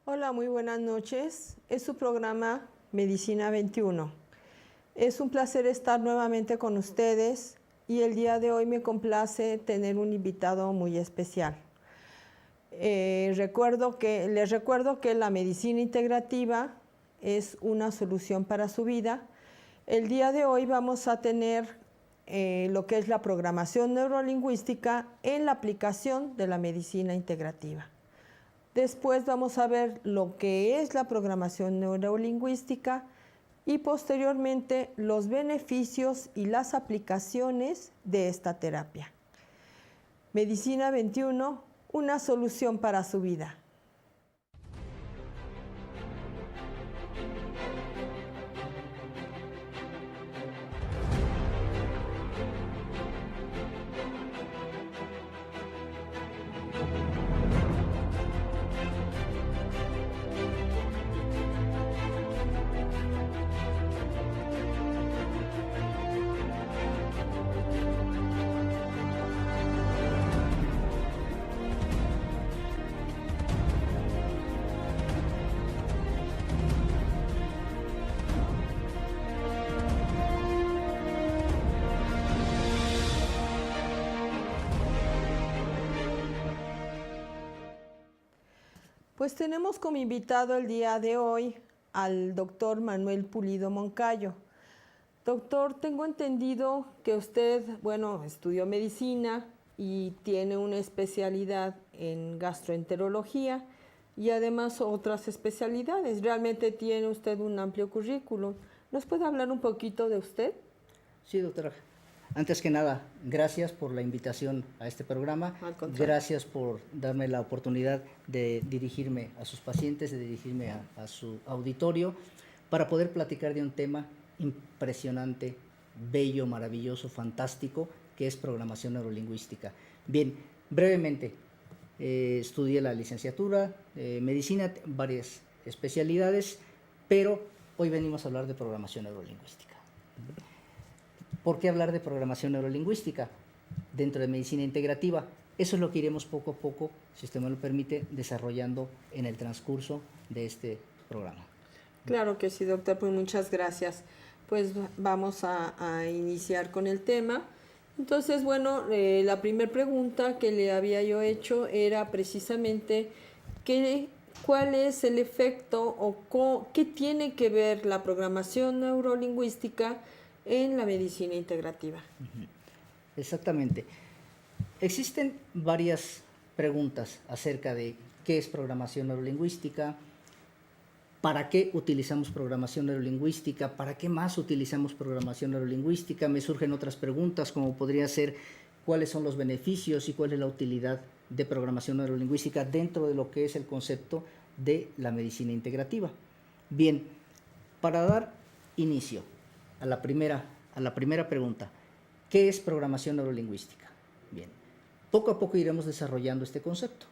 Hola, muy buenas noches. Es su programa Medicina 21. Es un placer estar nuevamente con ustedes y el día de hoy me complace tener un invitado muy especial. Les recuerdo que la medicina integrativa es una solución para su vida. El día de hoy vamos a tener lo que es la programación neurolingüística en la aplicación de la medicina integrativa. Después vamos a ver lo que es la programación neurolingüística y posteriormente los beneficios y las aplicaciones de esta terapia. Medicina 21, una solución para su vida. Pues tenemos como invitado el día de hoy al doctor Manuel Pulido Moncayo. Doctor, tengo entendido que usted, estudió medicina y tiene una especialidad en gastroenterología y además otras especialidades. Realmente tiene usted un amplio currículum. ¿Nos puede hablar un poquito de usted? Sí, doctora. Antes que nada, gracias por la invitación a este programa. Al contrario. Gracias por darme la oportunidad de dirigirme a sus pacientes, de dirigirme a su auditorio, para poder platicar de un tema impresionante, bello, maravilloso, fantástico, que es programación neurolingüística. Bien, brevemente, estudié la licenciatura, medicina, varias especialidades, pero hoy venimos a hablar de programación neurolingüística. ¿Por qué hablar de programación neurolingüística dentro de medicina integrativa? Eso es lo que iremos poco a poco, si usted me lo permite, desarrollando en el transcurso de este programa. Claro que sí, doctor, pues muchas gracias. Pues vamos a iniciar con el tema. Entonces, la primera pregunta que le había yo hecho era precisamente cuál es el efecto o qué tiene que ver la programación neurolingüística en la medicina integrativa. Exactamente. Existen varias preguntas acerca de qué es programación neurolingüística, para qué utilizamos programación neurolingüística, para qué más utilizamos programación neurolingüística. Me surgen otras preguntas como podría ser cuáles son los beneficios y cuál es la utilidad de programación neurolingüística dentro de lo que es el concepto de la medicina integrativa. Bien, para dar inicio a la primera pregunta, ¿qué es programación neurolingüística? Bien, poco a poco iremos desarrollando este concepto,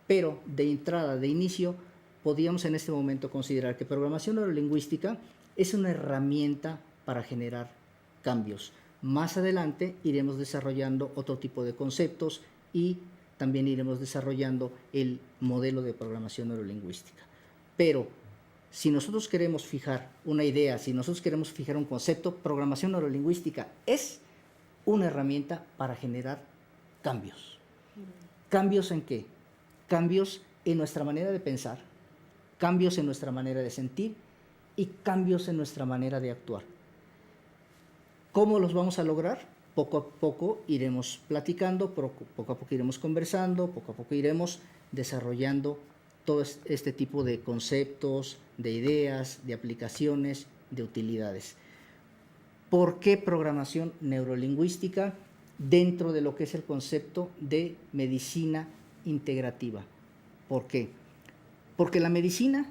pero de entrada, de inicio, podríamos en este momento considerar que programación neurolingüística es una herramienta para generar cambios. Más adelante iremos desarrollando otro tipo de conceptos y también iremos desarrollando el modelo de programación neurolingüística. Pero si nosotros queremos fijar una idea, si nosotros queremos fijar un concepto, programación neurolingüística es una herramienta para generar cambios. ¿Cambios en qué? Cambios en nuestra manera de pensar, cambios en nuestra manera de sentir y cambios en nuestra manera de actuar. ¿Cómo los vamos a lograr? Poco a poco iremos platicando, poco a poco iremos conversando, poco a poco iremos desarrollando todo este tipo de conceptos, de ideas, de aplicaciones, de utilidades. ¿Por qué programación neurolingüística dentro de lo que es el concepto de medicina integrativa? ¿Por qué? Porque la medicina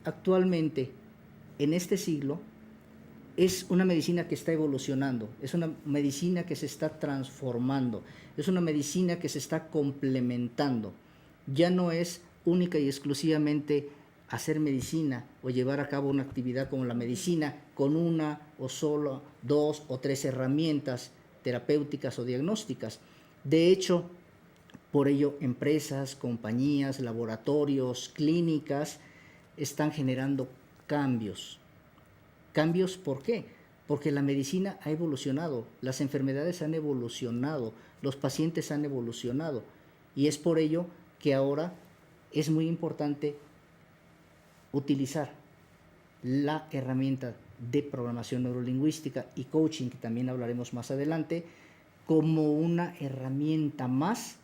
actualmente, en este siglo, es una medicina que está evolucionando, es una medicina que se está transformando, es una medicina que se está complementando. Ya no es única y exclusivamente hacer medicina o llevar a cabo una actividad como la medicina con una o solo 2 o 3 herramientas terapéuticas o diagnósticas. De hecho, Por ello, empresas, compañías, laboratorios, clínicas están generando cambios. ¿Cambios por qué? Porque la medicina ha evolucionado, las enfermedades han evolucionado, los pacientes han evolucionado. Y es por ello que ahora es muy importante utilizar la herramienta de programación neurolingüística y coaching, que también hablaremos más adelante, como una herramienta más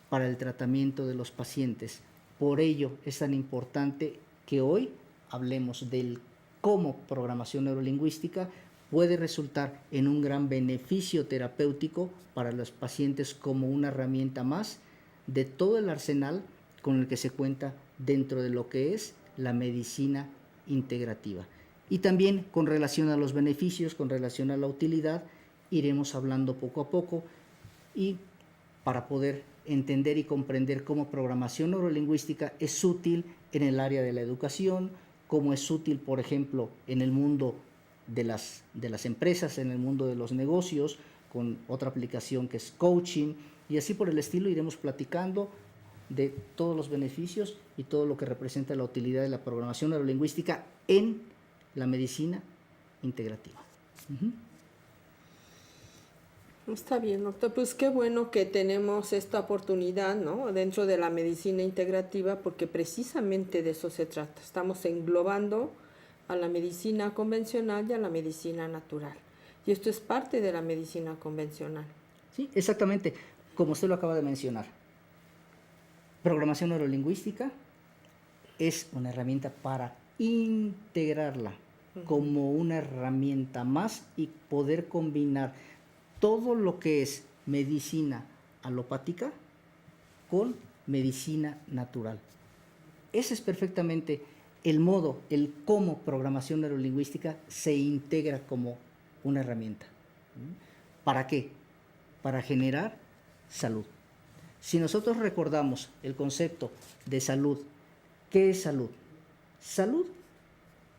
para el tratamiento de los pacientes. Por ello es tan importante que hoy hablemos del cómo programación neurolingüística puede resultar en un gran beneficio terapéutico para los pacientes como una herramienta más de todo el arsenal con el que se cuenta dentro de lo que es la medicina integrativa. Y también con relación a los beneficios, con relación a la utilidad, iremos hablando poco a poco, y para poder entender y comprender cómo programación neurolingüística es útil en el área de la educación, cómo es útil, por ejemplo, en el mundo de las empresas, en el mundo de los negocios, con otra aplicación que es coaching, y así por el estilo iremos platicando de todos los beneficios y todo lo que representa la utilidad de la programación neurolingüística en la medicina integrativa. Está bien, doctor. Pues qué bueno que tenemos esta oportunidad, ¿no?, dentro de la medicina integrativa, porque precisamente de eso se trata. Estamos englobando a la medicina convencional y a la medicina natural. Y esto es parte de la medicina convencional. Sí, exactamente, como usted lo acaba de mencionar. Programación neurolingüística es una herramienta para integrarla como una herramienta más y poder combinar todo lo que es medicina alopática con medicina natural. Ese es perfectamente el modo, el cómo programación neurolingüística se integra como una herramienta. ¿Para qué? Para generar salud. Si nosotros recordamos el concepto de salud, ¿qué es salud? Salud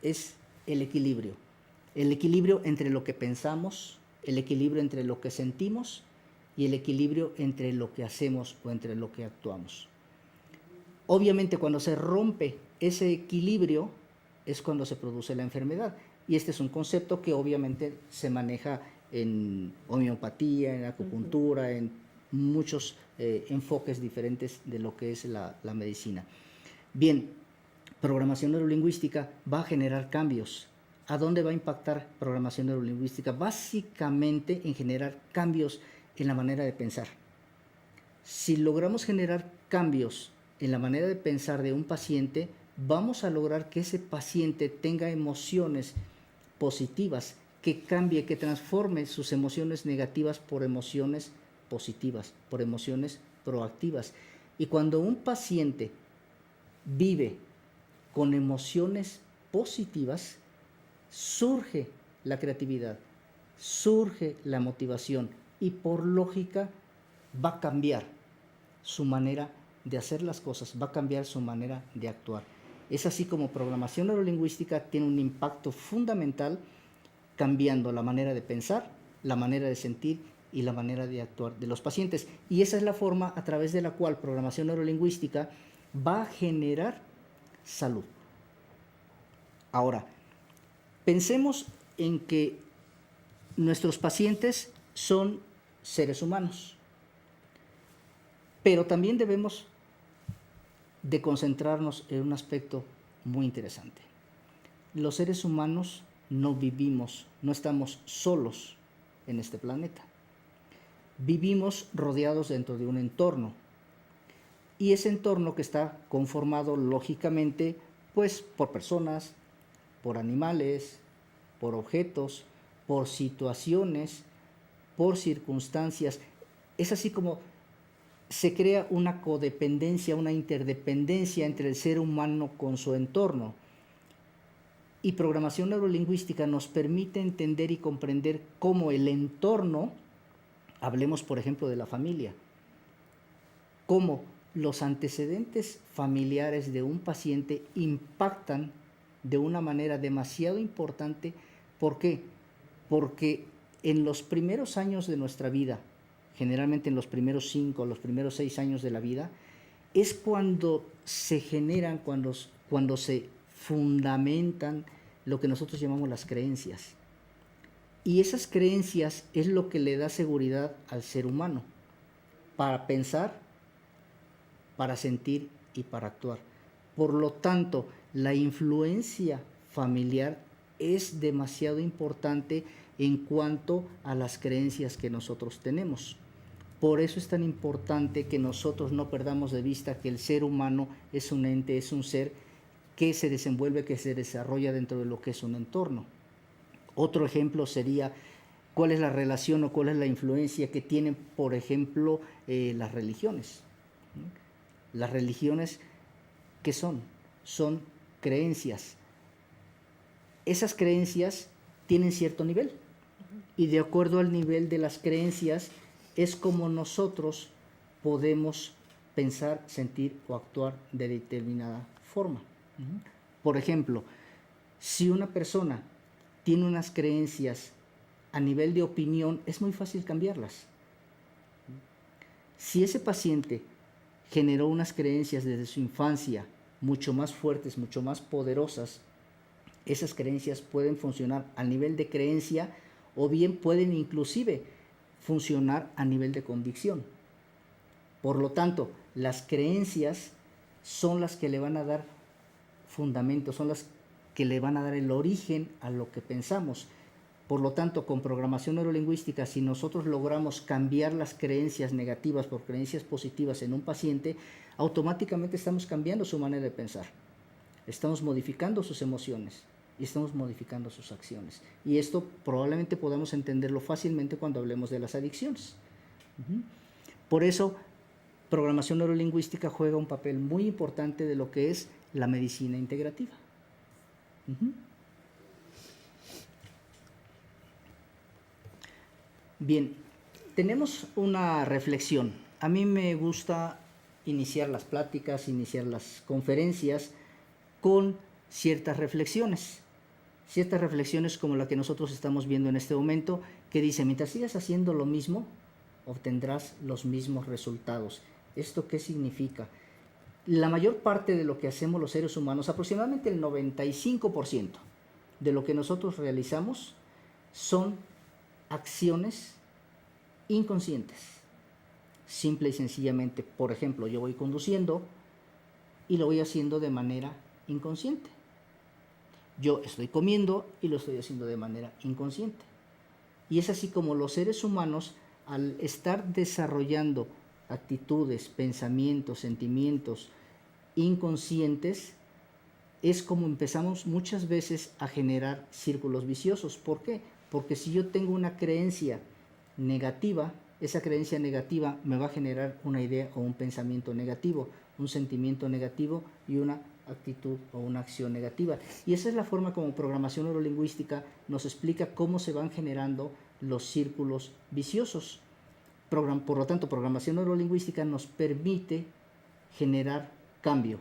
es el equilibrio entre lo que pensamos, el equilibrio entre lo que sentimos y el equilibrio entre lo que hacemos o entre lo que actuamos. Obviamente, cuando se rompe ese equilibrio es cuando se produce la enfermedad, y este es un concepto que obviamente se maneja en homeopatía, en acupuntura, en muchos enfoques diferentes de lo que es la medicina. Bien, programación neurolingüística va a generar cambios. ¿A dónde va a impactar programación neurolingüística? Básicamente en generar cambios en la manera de pensar. Si logramos generar cambios en la manera de pensar de un paciente, vamos a lograr que ese paciente tenga emociones positivas, que cambie, que transforme sus emociones negativas por emociones positivas, por emociones proactivas. Y cuando un paciente vive con emociones positivas, surge la creatividad, surge la motivación y por lógica va a cambiar su manera de hacer las cosas, va a cambiar su manera de actuar. Es así como programación neurolingüística tiene un impacto fundamental, cambiando la manera de pensar, la manera de sentir y la manera de actuar de los pacientes. Y esa es la forma a través de la cual programación neurolingüística va a generar salud. Ahora, pensemos en que nuestros pacientes son seres humanos, pero también debemos de concentrarnos en un aspecto muy interesante. Los seres humanos no vivimos, no estamos solos en este planeta. Vivimos rodeados dentro de un entorno, y ese entorno que está conformado lógicamente pues por personas, por animales, por objetos, por situaciones, por circunstancias. Es así como se crea una codependencia, una interdependencia entre el ser humano con su entorno. Y programación neurolingüística nos permite entender y comprender cómo el entorno, hablemos por ejemplo de la familia, cómo los antecedentes familiares de un paciente impactan de una manera demasiado importante. ¿Por qué? Porque en los primeros años de nuestra vida, generalmente en los primeros 5, los primeros 6 años de la vida, es cuando se generan, cuando se fundamentan lo que nosotros llamamos las creencias. Y esas creencias es lo que le da seguridad al ser humano para pensar, para sentir y para actuar. Por lo tanto, la influencia familiar es demasiado importante en cuanto a las creencias que nosotros tenemos. Por eso es tan importante que nosotros no perdamos de vista que el ser humano es un ente, es un ser que se desenvuelve, que se desarrolla dentro de lo que es un entorno. Otro ejemplo sería cuál es la relación o cuál es la influencia que tienen, por ejemplo, las religiones. Las religiones, ¿qué son? Son creencias. Esas creencias tienen cierto nivel y de acuerdo al nivel de las creencias es como nosotros podemos pensar, sentir o actuar de determinada forma. Por ejemplo, si una persona tiene unas creencias a nivel de opinión, es muy fácil cambiarlas. Si ese paciente generó unas creencias desde su infancia mucho más fuertes, mucho más poderosas, esas creencias pueden funcionar a nivel de creencia o bien pueden inclusive funcionar a nivel de convicción. Por lo tanto, las creencias son las que le van a dar fundamento, son las que le van a dar el origen a lo que pensamos. Por lo tanto, con programación neurolingüística, si nosotros logramos cambiar las creencias negativas por creencias positivas en un paciente, automáticamente estamos cambiando su manera de pensar. Estamos modificando sus emociones y estamos modificando sus acciones. Y esto probablemente podamos entenderlo fácilmente cuando hablemos de las adicciones. Por eso, programación neurolingüística juega un papel muy importante de lo que es la medicina integrativa. Bien, tenemos una reflexión. A mí me gusta iniciar las pláticas, iniciar las conferencias con ciertas reflexiones como la que nosotros estamos viendo en este momento, que dice, mientras sigas haciendo lo mismo, obtendrás los mismos resultados. ¿Esto qué significa? La mayor parte de lo que hacemos los seres humanos, aproximadamente el 95% de lo que nosotros realizamos son acciones inconscientes. Simple y sencillamente, por ejemplo, yo voy conduciendo y lo voy haciendo de manera inconsciente. Yo estoy comiendo y lo estoy haciendo de manera inconsciente. Y es así como los seres humanos, al estar desarrollando actitudes, pensamientos, sentimientos inconscientes, es como empezamos muchas veces a generar círculos viciosos. ¿Por qué? Porque si yo tengo una creencia negativa, esa creencia negativa me va a generar una idea o un pensamiento negativo, un sentimiento negativo y una actitud o una acción negativa. Y esa es la forma como programación neurolingüística nos explica cómo se van generando los círculos viciosos. Por lo tanto, programación neurolingüística nos permite generar cambio.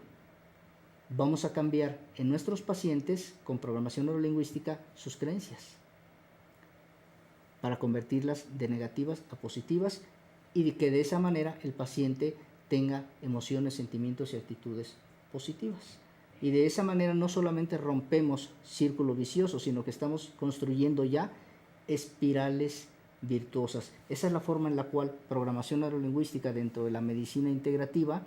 Vamos a cambiar en nuestros pacientes con programación neurolingüística sus creencias para convertirlas de negativas a positivas y de que de esa manera el paciente tenga emociones, sentimientos y actitudes positivas. Y de esa manera no solamente rompemos círculos viciosos, sino que estamos construyendo ya espirales virtuosas. Esa es la forma en la cual programación neurolingüística dentro de la medicina integrativa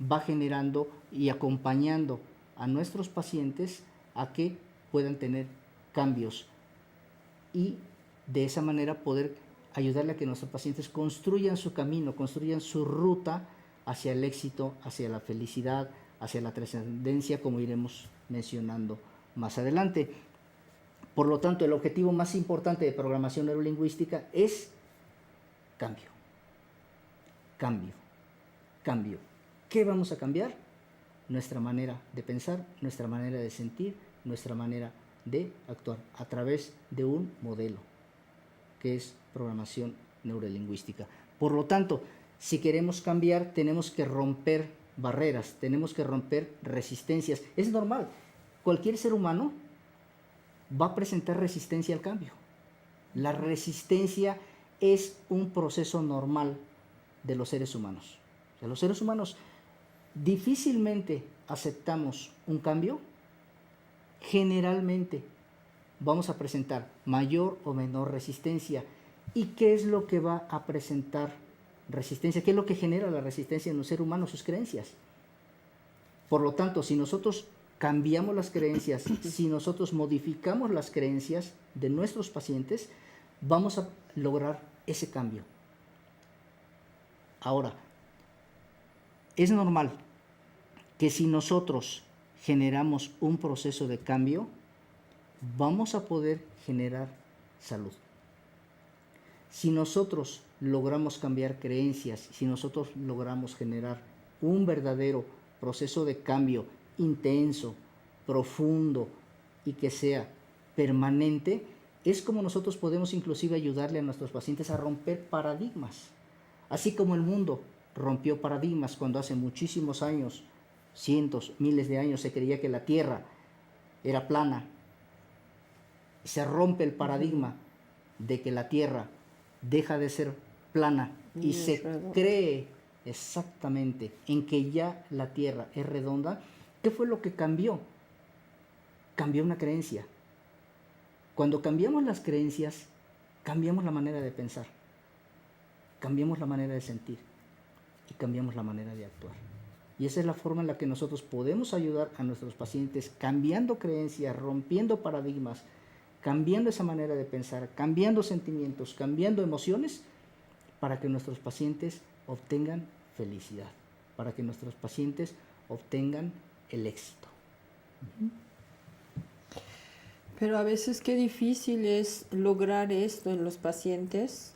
va generando y acompañando a nuestros pacientes a que puedan tener cambios y de esa manera poder ayudarle a que nuestros pacientes construyan su camino, construyan su ruta hacia el éxito, hacia la felicidad, hacia la trascendencia, como iremos mencionando más adelante. Por lo tanto, el objetivo más importante de programación neurolingüística es cambio. Cambio. Cambio. ¿Qué vamos a cambiar? Nuestra manera de pensar, nuestra manera de sentir, nuestra manera de actuar a través de un modelo, que es programación neurolingüística. Por lo tanto, si queremos cambiar, tenemos que romper barreras, tenemos que romper resistencias. Es normal, cualquier ser humano va a presentar resistencia al cambio. La resistencia es un proceso normal de los seres humanos. O sea, los seres humanos difícilmente aceptamos un cambio. Generalmente vamos a presentar mayor o menor resistencia. ¿Y qué es lo que va a presentar resistencia? ¿Qué es lo que genera la resistencia en un ser humano? Sus creencias. Por lo tanto, si nosotros cambiamos las creencias, si nosotros modificamos las creencias de nuestros pacientes, vamos a lograr ese cambio. Ahora, es normal que si nosotros generamos un proceso de cambio, vamos a poder generar salud. Si nosotros logramos cambiar creencias, si nosotros logramos generar un verdadero proceso de cambio intenso, profundo y que sea permanente, es como nosotros podemos inclusive ayudarle a nuestros pacientes a romper paradigmas. Así como el mundo rompió paradigmas cuando hace muchísimos años, cientos, miles de años, se creía que la Tierra era plana. Se rompe el paradigma de que la Tierra deja de ser plana y se cree exactamente en que ya la Tierra es redonda. ¿Qué fue lo que cambió? Cambió una creencia. Cuando cambiamos las creencias, cambiamos la manera de pensar, cambiamos la manera de sentir y cambiamos la manera de actuar. Y esa es la forma en la que nosotros podemos ayudar a nuestros pacientes, cambiando creencias, rompiendo paradigmas, cambiando esa manera de pensar, cambiando sentimientos, cambiando emociones, para que nuestros pacientes obtengan felicidad, para que nuestros pacientes obtengan el éxito. Pero a veces qué difícil es lograr esto en los pacientes,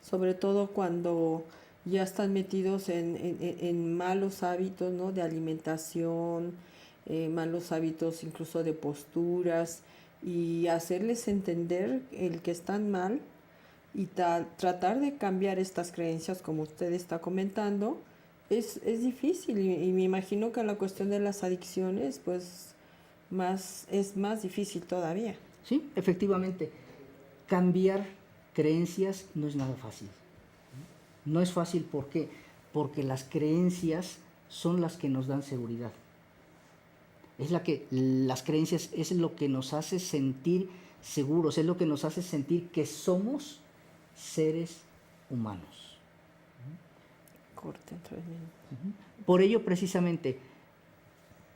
sobre todo cuando ya están metidos en malos hábitos, ¿no? De alimentación, malos hábitos incluso de posturas, y hacerles entender el que están mal y tratar de cambiar estas creencias, como usted está comentando, es difícil. Y me imagino que en la cuestión de las adicciones, pues es más difícil todavía. Sí, efectivamente. Cambiar creencias no es nada fácil. No es fácil, ¿por qué? Porque las creencias son las que nos dan seguridad. Las creencias es lo que nos hace sentir seguros, es lo que nos hace sentir que somos seres humanos. Corte 3 minutos. Por ello, precisamente,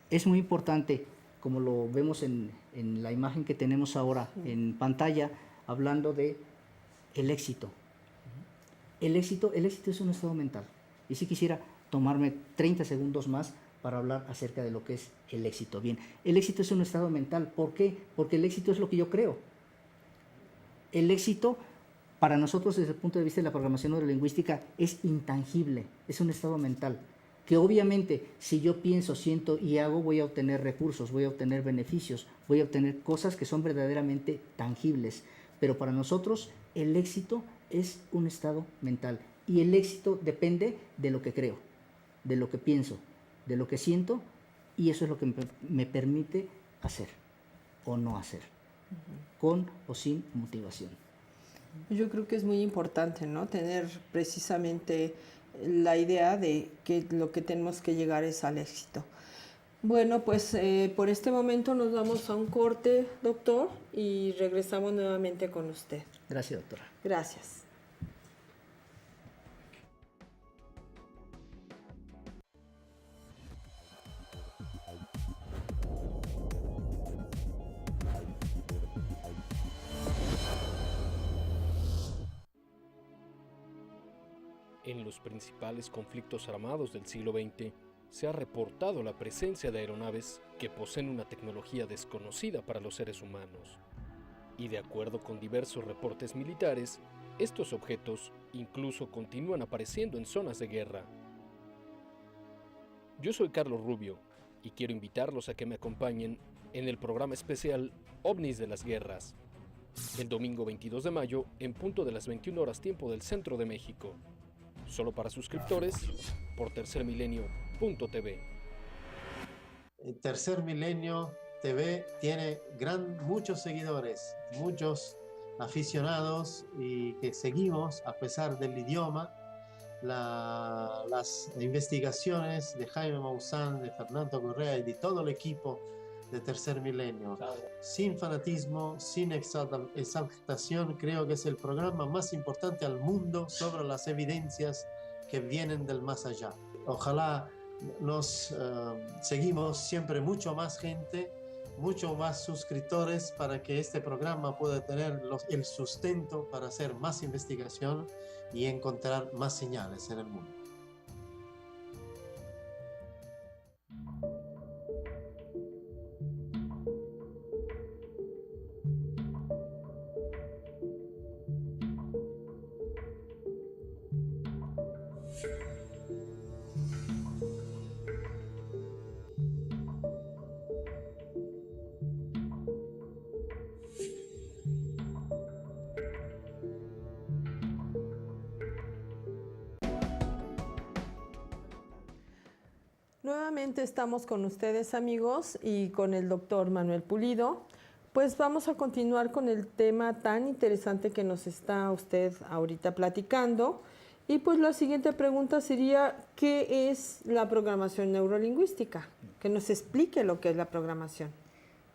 es muy importante, como lo vemos en la imagen que tenemos ahora en pantalla, hablando de el éxito. El éxito es un estado mental. Y si quisiera tomarme 30 segundos más para hablar acerca de lo que es el éxito. Bien, el éxito es un estado mental. ¿Por qué? Porque el éxito es lo que yo creo. El éxito, para nosotros desde el punto de vista de la programación neurolingüística, es intangible, es un estado mental. Que obviamente si yo pienso, siento y hago, voy a obtener recursos, voy a obtener beneficios, voy a obtener cosas que son verdaderamente tangibles. Pero para nosotros el éxito es un estado mental. Y el éxito depende de lo que creo, de lo que pienso, de lo que siento, y eso es lo que me permite hacer o no hacer, con o sin motivación. Yo creo que es muy importante, ¿no? Tener precisamente la idea de que lo que tenemos que llegar es al éxito. Bueno, pues por este momento nos vamos a un corte, doctor, y regresamos nuevamente con usted. Gracias, doctora. Gracias. En los principales conflictos armados del siglo XX, se ha reportado la presencia de aeronaves que poseen una tecnología desconocida para los seres humanos. Y de acuerdo con diversos reportes militares, estos objetos incluso continúan apareciendo en zonas de guerra. Yo soy Carlos Rubio y quiero invitarlos a que me acompañen en el programa especial OVNIs de las Guerras, el domingo 22 de mayo en punto de las 21 horas tiempo del Centro de México. Solo para suscriptores por tercermilenio.tv. Tercer Milenio TV tiene muchos seguidores, muchos aficionados y que seguimos, a pesar del idioma, las investigaciones de Jaime Maussan, de Fernando Correa y de todo el equipo de Tercer Milenio. Sin fanatismo, sin exaltación, creo que es el programa más importante al mundo sobre las evidencias que vienen del más allá. Ojalá nos seguimos siempre mucho más gente, mucho más suscriptores para que este programa pueda tener el sustento para hacer más investigación y encontrar más señales en el mundo. Nuevamente estamos con ustedes, amigos, y con el doctor Manuel Pulido. Pues vamos a continuar con el tema tan interesante que nos está usted ahorita platicando. Y pues la siguiente pregunta sería, ¿qué es la programación neurolingüística? Que nos explique lo que es la programación.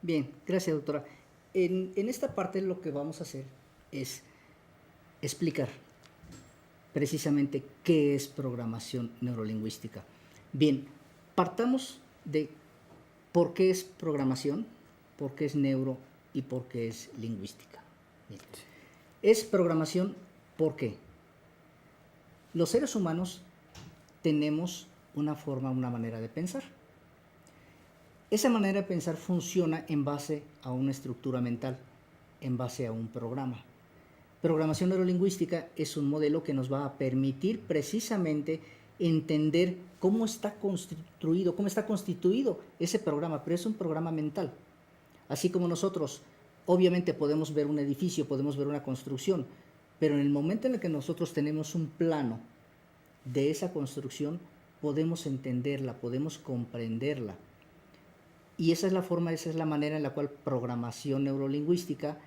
Bien, gracias, doctora. En esta parte lo que vamos a hacer es explicar precisamente qué es programación neurolingüística. Bien, partamos de por qué es programación, por qué es neuro y por qué es lingüística. Bien. Es programación porque los seres humanos tenemos una forma, una manera de pensar. Esa manera de pensar funciona en base a una estructura mental, en base a un programa. Programación neurolingüística es un modelo que nos va a permitir precisamente entender cómo está construido, cómo está constituido ese programa, pero es un programa mental. Así como nosotros, obviamente podemos ver un edificio, podemos ver una construcción, pero en el momento en el que nosotros tenemos un plano de esa construcción, podemos entenderla, podemos comprenderla. Y esa es la forma, esa es la manera en la cual programación neurolingüística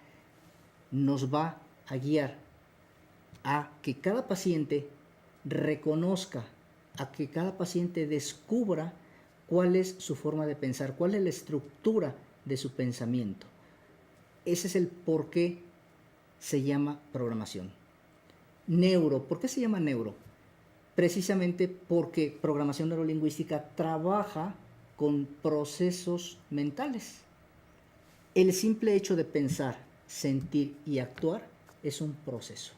nos va a guiar a que cada paciente reconozca, a que cada paciente descubra cuál es su forma de pensar, cuál es la estructura de su pensamiento. Ese es el por qué se llama programación. Neuro, ¿por qué se llama neuro? Precisamente porque programación neurolingüística trabaja con procesos mentales. El simple hecho de pensar, sentir y actuar es un proceso.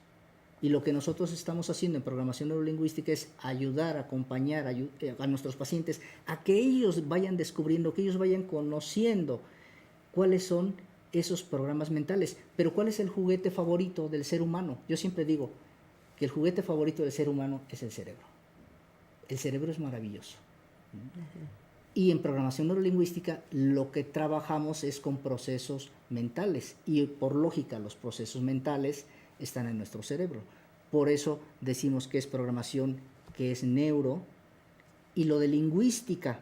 Y lo que nosotros estamos haciendo en programación neurolingüística es ayudar, acompañar a nuestros pacientes a que ellos vayan descubriendo, que ellos vayan conociendo cuáles son esos programas mentales. Pero ¿cuál es el juguete favorito del ser humano? Yo siempre digo que el juguete favorito del ser humano es el cerebro. El cerebro es maravilloso. Y en programación neurolingüística lo que trabajamos es con procesos mentales. Y por lógica los procesos mentales están en nuestro cerebro. Por eso decimos que es programación, que es neuro. Y lo de lingüística,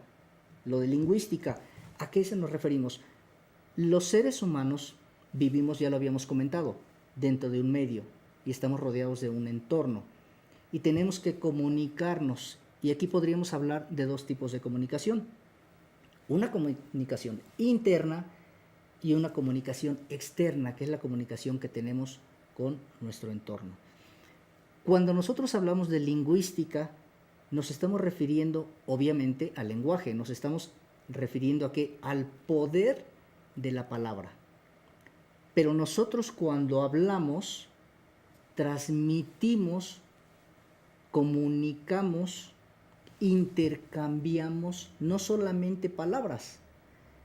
¿a qué se nos referimos? Los seres humanos vivimos, ya lo habíamos comentado, dentro de un medio y estamos rodeados de un entorno. Y tenemos que comunicarnos. Y aquí podríamos hablar de dos tipos de comunicación. Una comunicación interna y una comunicación externa, que es la comunicación que tenemos con nuestro entorno. Cuando nosotros hablamos de lingüística, nos estamos refiriendo obviamente al lenguaje, nos estamos refiriendo al poder de la palabra. Pero nosotros cuando hablamos, transmitimos, comunicamos, intercambiamos no solamente palabras,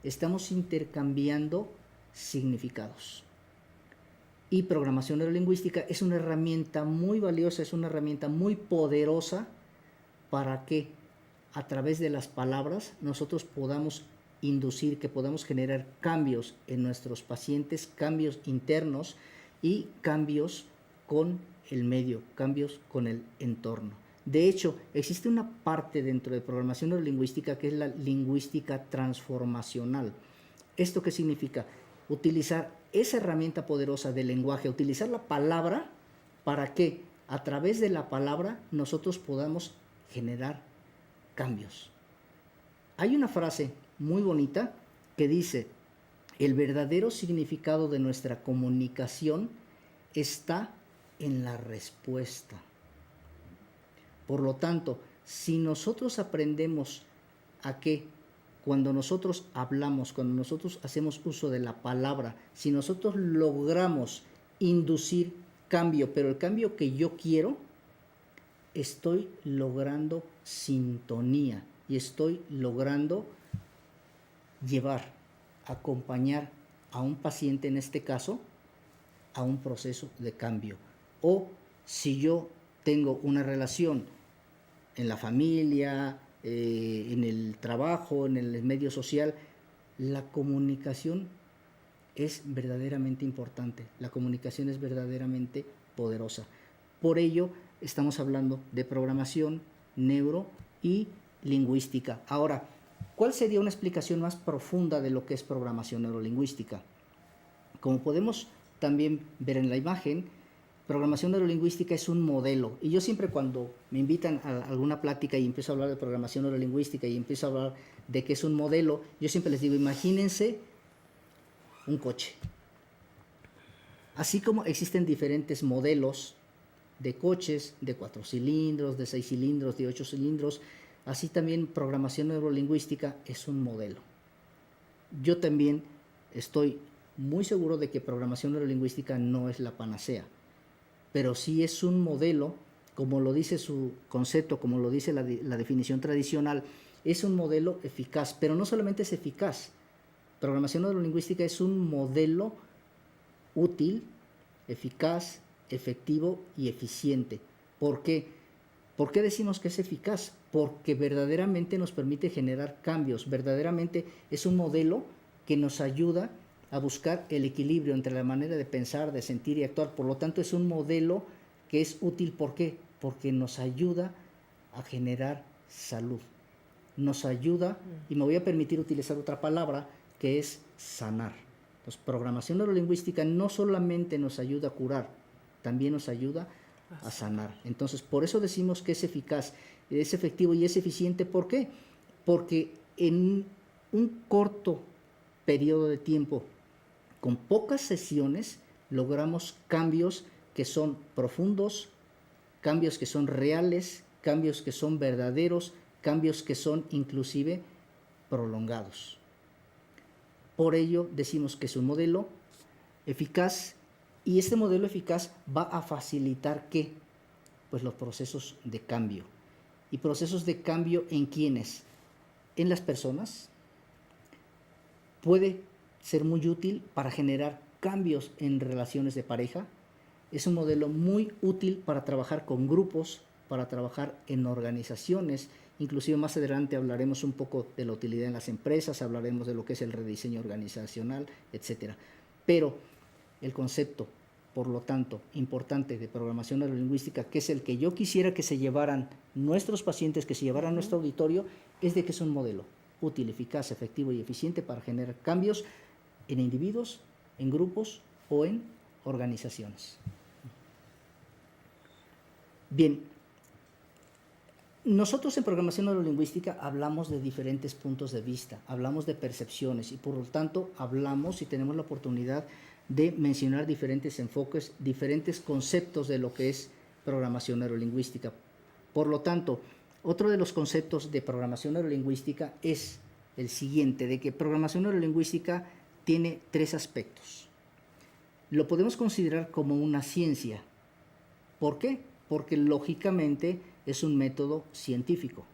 estamos intercambiando significados. Y programación neurolingüística es una herramienta muy valiosa, es una herramienta muy poderosa para que a través de las palabras nosotros podamos inducir, que podamos generar cambios en nuestros pacientes, cambios internos y cambios con el medio, cambios con el entorno. De hecho, existe una parte dentro de programación neurolingüística que es la lingüística transformacional. ¿Esto qué significa? Utilizar esa herramienta poderosa del lenguaje, utilizar la palabra para que a través de la palabra nosotros podamos generar cambios. Hay una frase muy bonita que dice: el verdadero significado de nuestra comunicación está en la respuesta. Por lo tanto, si nosotros aprendemos a que cuando nosotros hablamos, cuando nosotros hacemos uso de la palabra, si nosotros logramos inducir cambio, pero el cambio que yo quiero, estoy logrando sintonía y estoy logrando llevar, acompañar a un paciente, en este caso, a un proceso de cambio. O si yo tengo una relación en la familia, en el trabajo, en el medio social, la comunicación es verdaderamente importante, la comunicación es verdaderamente poderosa. Por ello, estamos hablando de programación, neuro y lingüística. Ahora, ¿cuál sería una explicación más profunda de lo que es programación neurolingüística? Como podemos también ver en la imagen, programación neurolingüística es un modelo. Y yo siempre, cuando me invitan a alguna plática y empiezo a hablar de programación neurolingüística y empiezo a hablar de que es un modelo, yo siempre les digo, imagínense un coche. Así como existen diferentes modelos de coches de 4 cilindros, de 6 cilindros, de 8 cilindros, así también programación neurolingüística es un modelo. Yo también estoy muy seguro de que programación neurolingüística no es la panacea, pero sí es un modelo, como lo dice su concepto, como lo dice la definición tradicional, es un modelo eficaz, pero no solamente es eficaz. Programación neurolingüística es un modelo útil, eficaz, efectivo y eficiente. ¿Por qué? ¿Por qué decimos que es eficaz? Porque verdaderamente nos permite generar cambios, verdaderamente es un modelo que nos ayuda a buscar el equilibrio entre la manera de pensar, de sentir y actuar. Por lo tanto, es un modelo que es útil. ¿Por qué? Porque nos ayuda a generar salud. Nos ayuda, y me voy a permitir utilizar otra palabra, que es sanar. Entonces, programación neurolingüística no solamente nos ayuda a curar, también nos ayuda a sanar. Entonces, por eso decimos que es eficaz, es efectivo y es eficiente. ¿Por qué? Porque en un corto periodo de tiempo, con pocas sesiones, logramos cambios que son profundos, cambios que son reales, cambios que son verdaderos, cambios que son inclusive prolongados. Por ello decimos que es un modelo eficaz, y este modelo eficaz va a facilitar ¿qué? Pues los procesos de cambio. ¿Y procesos de cambio en quiénes? En las personas. Puede ser muy útil para generar cambios en relaciones de pareja. Es un modelo muy útil para trabajar con grupos, para trabajar en organizaciones. Inclusive más adelante hablaremos un poco de la utilidad en las empresas, hablaremos de lo que es el rediseño organizacional, etc. Pero el concepto, por lo tanto, importante de programación neurolingüística, que es el que yo quisiera que se llevaran nuestros pacientes, que se llevaran nuestro auditorio, es de que es un modelo útil, eficaz, efectivo y eficiente para generar cambios en individuos, en grupos o en organizaciones. Bien, nosotros en programación neurolingüística hablamos de diferentes puntos de vista, hablamos de percepciones y por lo tanto hablamos y tenemos la oportunidad de mencionar diferentes enfoques, diferentes conceptos de lo que es programación neurolingüística. Por lo tanto, otro de los conceptos de programación neurolingüística es el siguiente, de que programación neurolingüística tiene 3 aspectos. Lo podemos considerar como una ciencia. ¿Por qué? Porque lógicamente es un método científico.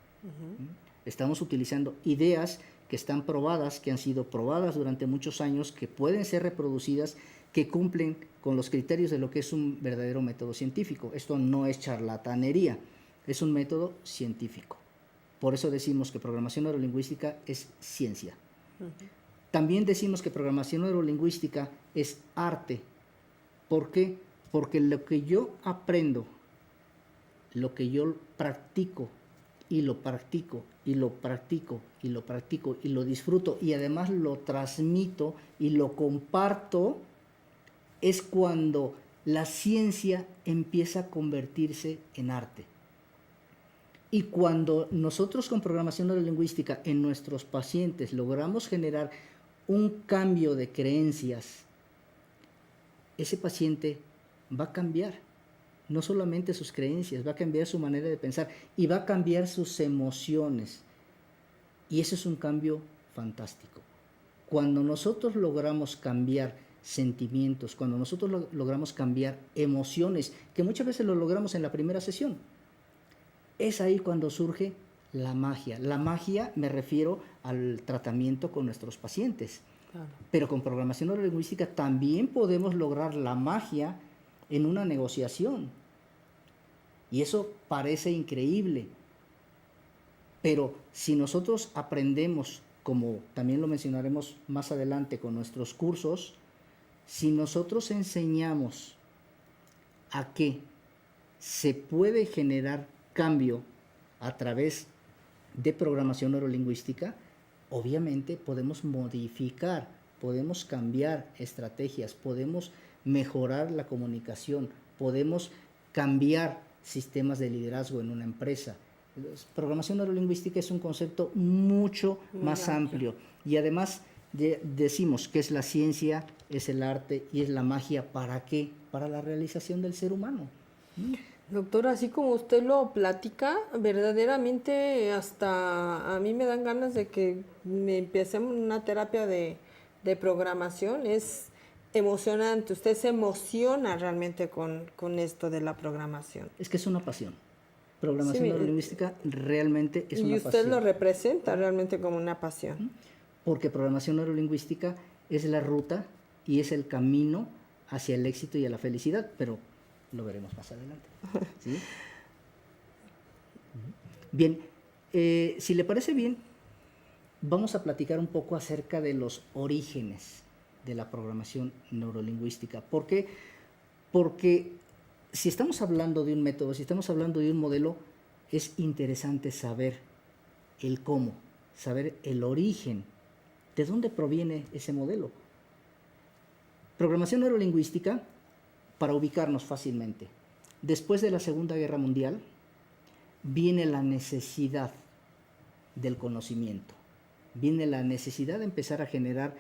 Estamos utilizando ideas que están probadas, que han sido probadas durante muchos años, que pueden ser reproducidas, que cumplen con los criterios de lo que es un verdadero método científico. Esto no es charlatanería, es un método científico. Por eso decimos que programación neurolingüística es ciencia. También decimos que programación neurolingüística es arte. ¿Por qué? Porque lo que yo aprendo, lo que yo practico, y lo practico, y lo practico, y lo practico, y lo disfruto, y además lo transmito y lo comparto, es cuando la ciencia empieza a convertirse en arte. Y cuando nosotros con programación neurolingüística en nuestros pacientes logramos generar un cambio de creencias, ese paciente va a cambiar no solamente sus creencias, va a cambiar su manera de pensar y va a cambiar sus emociones. Y eso es un cambio fantástico. Cuando nosotros logramos cambiar sentimientos, cuando nosotros logramos cambiar emociones, que muchas veces lo logramos en la primera sesión, es ahí cuando surge la magia. La magia me refiero al tratamiento con nuestros pacientes. Claro. Pero con programación neurolingüística también podemos lograr la magia en una negociación. Y eso parece increíble. Pero si nosotros aprendemos, como también lo mencionaremos más adelante con nuestros cursos, si nosotros enseñamos a que se puede generar cambio a través de programación neurolingüística, obviamente podemos modificar, podemos cambiar estrategias, podemos mejorar la comunicación, podemos cambiar sistemas de liderazgo en una empresa. Programación neurolingüística es un concepto mucho más amplio y además decimos que es la ciencia, es el arte y es la magia. ¿Para qué? Para la realización del ser humano. Doctor, así como usted lo platica, verdaderamente hasta a mí me dan ganas de que me empecemos una terapia de programación. Es emocionante, usted se emociona realmente con esto de la programación. Es que es una pasión. Programación neurolingüística realmente es una pasión. Y usted lo representa realmente como una pasión. Porque programación neurolingüística es la ruta y es el camino hacia el éxito y a la felicidad, pero lo veremos más adelante. ¿Sí? Bien, si le parece bien, vamos a platicar un poco acerca de los orígenes de la programación neurolingüística. ¿Por qué? Porque si estamos hablando de un método, si estamos hablando de un modelo, es interesante saber el cómo, saber el origen, de dónde proviene ese modelo. Programación neurolingüística, para ubicarnos fácilmente, después de la Segunda Guerra Mundial, viene la necesidad del conocimiento, viene la necesidad de empezar a generar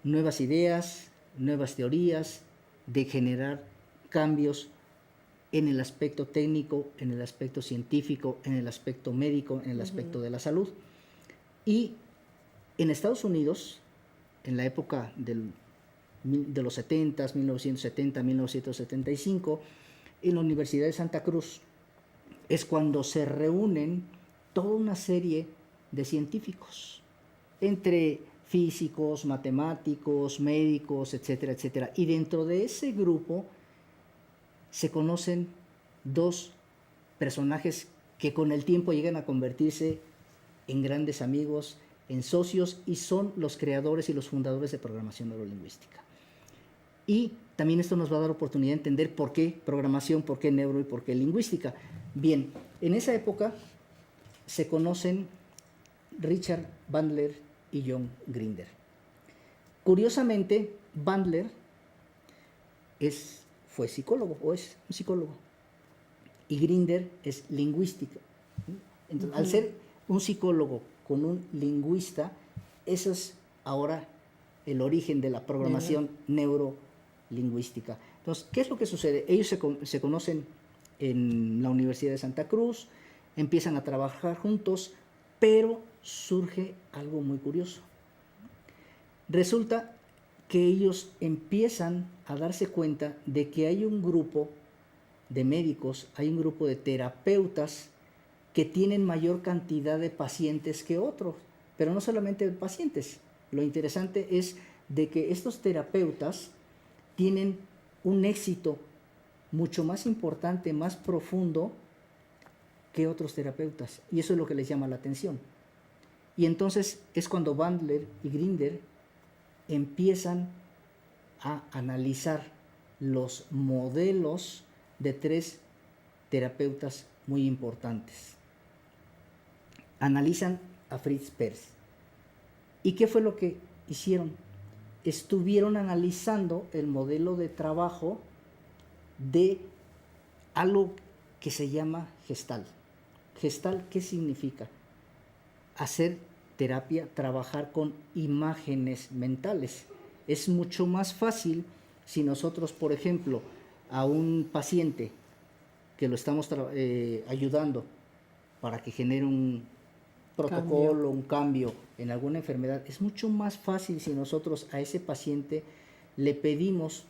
nuevas ideas, nuevas teorías, de generar cambios en el aspecto técnico, en el aspecto científico, en el aspecto médico, en el aspecto de la salud. Y en Estados Unidos, en la época de los 70, 1970, 1975, en la Universidad de Santa Cruz, es cuando se reúnen toda una serie de científicos, entre físicos, matemáticos, médicos, etcétera, etcétera. Y dentro de ese grupo se conocen dos personajes que con el tiempo llegan a convertirse en grandes amigos, en socios, y son los creadores y los fundadores de programación neurolingüística. Y también esto nos va a dar oportunidad de entender por qué programación, por qué neuro y por qué lingüística. Bien, en esa época se conocen Richard Bandler y John Grinder. Curiosamente, Bandler fue psicólogo, o es un psicólogo, y Grinder es lingüística. Entonces, al ser un psicólogo con un lingüista, eso es ahora el origen de la programación neurolingüística. Entonces, ¿qué es lo que sucede? Ellos se conocen en la Universidad de Santa Cruz, empiezan a trabajar juntos, pero surge algo muy curioso. Resulta que ellos empiezan a darse cuenta de que hay un grupo de médicos, hay un grupo de terapeutas que tienen mayor cantidad de pacientes que otros, pero no solamente de pacientes. Lo interesante es de que estos terapeutas tienen un éxito mucho más importante, más profundo que otros terapeutas, y eso es lo que les llama la atención. Y entonces es cuando Bandler y Grinder empiezan a analizar los modelos de tres terapeutas muy importantes. Analizan a Fritz Perls. ¿Y qué fue lo que hicieron? estuvieron analizando el modelo de trabajo de algo que se llama Gestalt. Gestalt, ¿qué significa? Hacer terapia, trabajar con imágenes mentales. Es mucho más fácil si nosotros, por ejemplo, a un paciente que lo estamos ayudando para que genere un protocolo, un cambio en alguna enfermedad, es mucho más fácil si nosotros a ese paciente le pedimos